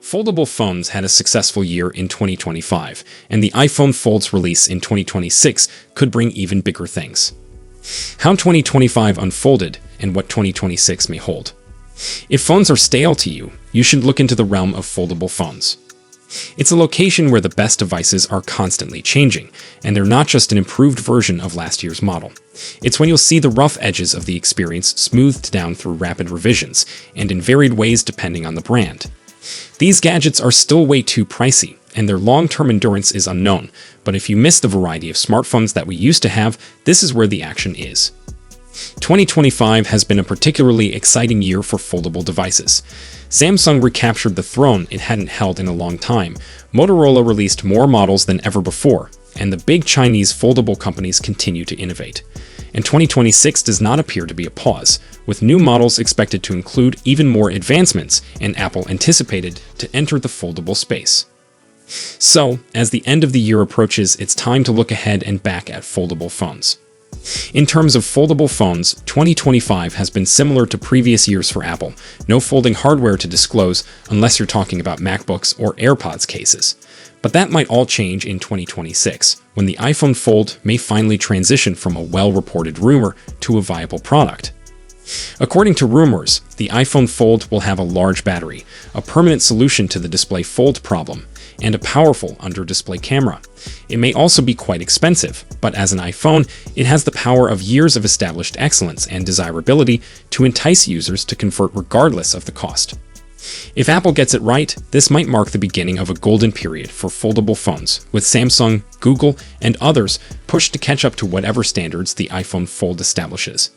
Foldable phones had a successful year in 2025, and the iPhone Fold's release in 2026 could bring even bigger things. How 2025 unfolded and what 2026 may hold. If phones are stale to you, you should look into the realm of foldable phones. It's a location where the best devices are constantly changing, and they're not just an improved version of last year's model. It's when you'll see the rough edges of the experience smoothed down through rapid revisions, and in varied ways depending on the brand. These gadgets are still way too pricey, and their long-term endurance is unknown, but if you miss the variety of smartphones that we used to have, this is where the action is. 2025 has been a particularly exciting year for foldable devices. Samsung recaptured the throne it hadn't held in a long time, Motorola released more models than ever before, and the big Chinese foldable companies continue to innovate. And 2026 does not appear to be a pause, with new models expected to include even more advancements, and Apple anticipated to enter the foldable space. So, as the end of the year approaches, it's time to look ahead and back at foldable phones. In terms of foldable phones, 2025 has been similar to previous years for Apple. No folding hardware to disclose unless you're talking about MacBooks or AirPods cases. But that might all change in 2026, when the iPhone Fold may finally transition from a well-reported rumor to a viable product. According to rumors, the iPhone Fold will have a large battery, a permanent solution to the display fold problem, and a powerful under-display camera. It may also be quite expensive, but as an iPhone, it has the power of years of established excellence and desirability to entice users to convert regardless of the cost. If Apple gets it right, this might mark the beginning of a golden period for foldable phones, with Samsung, Google, and others pushed to catch up to whatever standards the iPhone Fold establishes.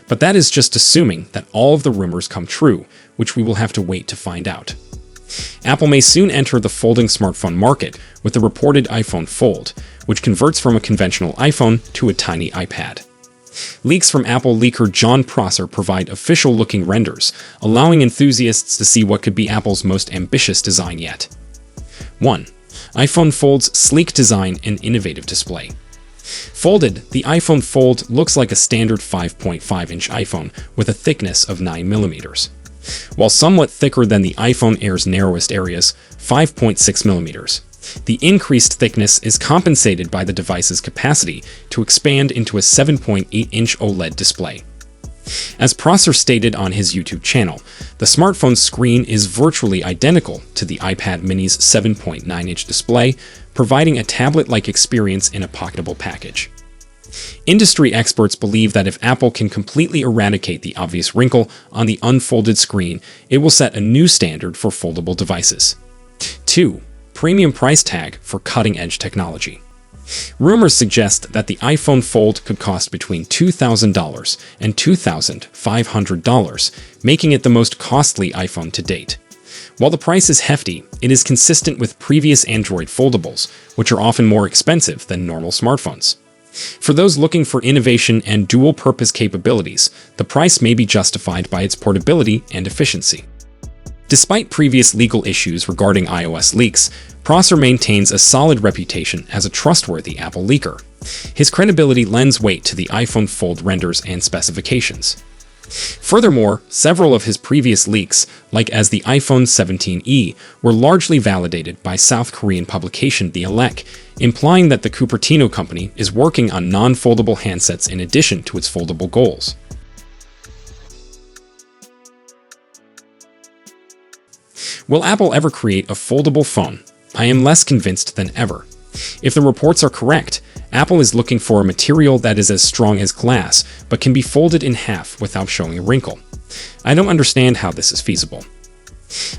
But that is just assuming that all of the rumors come true, which we will have to wait to find out. Apple may soon enter the folding smartphone market with the reported iPhone Fold, which converts from a conventional iPhone to a tiny iPad. Leaks from Apple leaker John Prosser provide official-looking renders, allowing enthusiasts to see what could be Apple's most ambitious design yet. 1. iPhone Fold's sleek design and innovative display. Folded, the iPhone Fold looks like a standard 5.5-inch iPhone with a thickness of 9mm. While somewhat thicker than the iPhone Air's narrowest areas, 5.6mm. The increased thickness is compensated by the device's capacity to expand into a 7.8-inch OLED display. As Prosser stated on his YouTube channel, the smartphone's screen is virtually identical to the iPad mini's 7.9-inch display, providing a tablet-like experience in a pocketable package. Industry experts believe that if Apple can completely eradicate the obvious wrinkle on the unfolded screen, it will set a new standard for foldable devices. 2. Premium price tag for cutting-edge technology. Rumors suggest that the iPhone Fold could cost between $2,000 and $2,500, making it the most costly iPhone to date. While the price is hefty, it is consistent with previous Android foldables, which are often more expensive than normal smartphones. For those looking for innovation and dual-purpose capabilities, the price may be justified by its portability and efficiency. Despite previous legal issues regarding iOS leaks, Prosser maintains a solid reputation as a trustworthy Apple leaker. His credibility lends weight to the iPhone Fold renders and specifications. Furthermore, several of his previous leaks, like as the iPhone 17e, were largely validated by South Korean publication The Elec, implying that the Cupertino company is working on non-foldable handsets in addition to its foldable goals. Will Apple ever create a foldable phone? I am less convinced than ever. If the reports are correct, Apple is looking for a material that is as strong as glass, but can be folded in half without showing a wrinkle. I don't understand how this is feasible.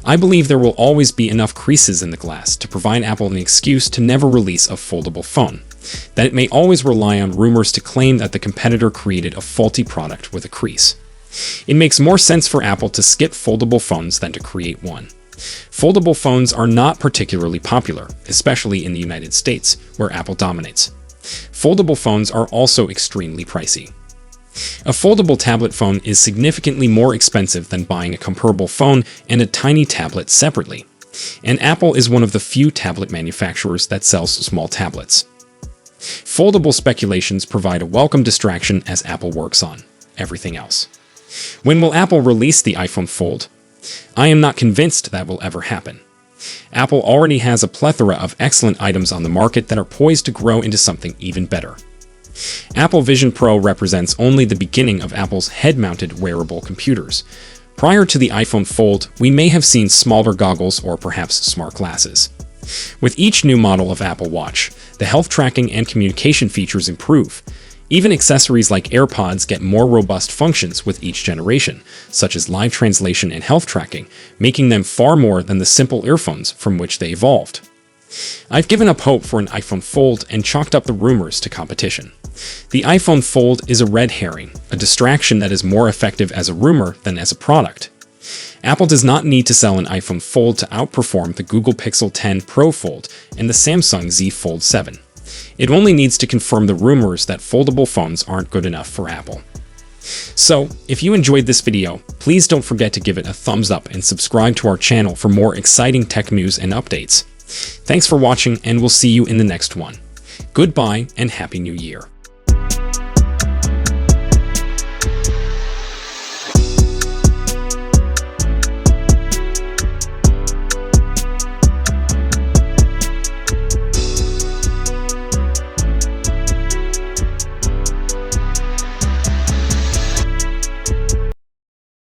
I believe there will always be enough creases in the glass to provide Apple an excuse to never release a foldable phone, that it may always rely on rumors to claim that the competitor created a faulty product with a crease. It makes more sense for Apple to skip foldable phones than to create one. Foldable phones are not particularly popular, especially in the United States, where Apple dominates. Foldable phones are also extremely pricey. A foldable tablet phone is significantly more expensive than buying a comparable phone and a tiny tablet separately, and Apple is one of the few tablet manufacturers that sells small tablets. Foldable speculations provide a welcome distraction as Apple works on everything else. When will Apple release the iPhone Fold? I am not convinced that will ever happen. Apple already has a plethora of excellent items on the market that are poised to grow into something even better. Apple Vision Pro represents only the beginning of Apple's head-mounted wearable computers. Prior to the iPhone Fold, we may have seen smaller goggles or perhaps smart glasses. With each new model of Apple Watch, the health tracking and communication features improve. Even accessories like AirPods get more robust functions with each generation, such as live translation and health tracking, making them far more than the simple earphones from which they evolved. I've given up hope for an iPhone Fold and chalked up the rumors to competition. The iPhone Fold is a red herring, a distraction that is more effective as a rumor than as a product. Apple does not need to sell an iPhone Fold to outperform the Google Pixel 10 Pro Fold and the Samsung Z Fold 7. It only needs to confirm the rumors that foldable phones aren't good enough for Apple. So, if you enjoyed this video, please don't forget to give it a thumbs up and subscribe to our channel for more exciting tech news and updates. Thanks for watching, and we'll see you in the next one. Goodbye and Happy New Year.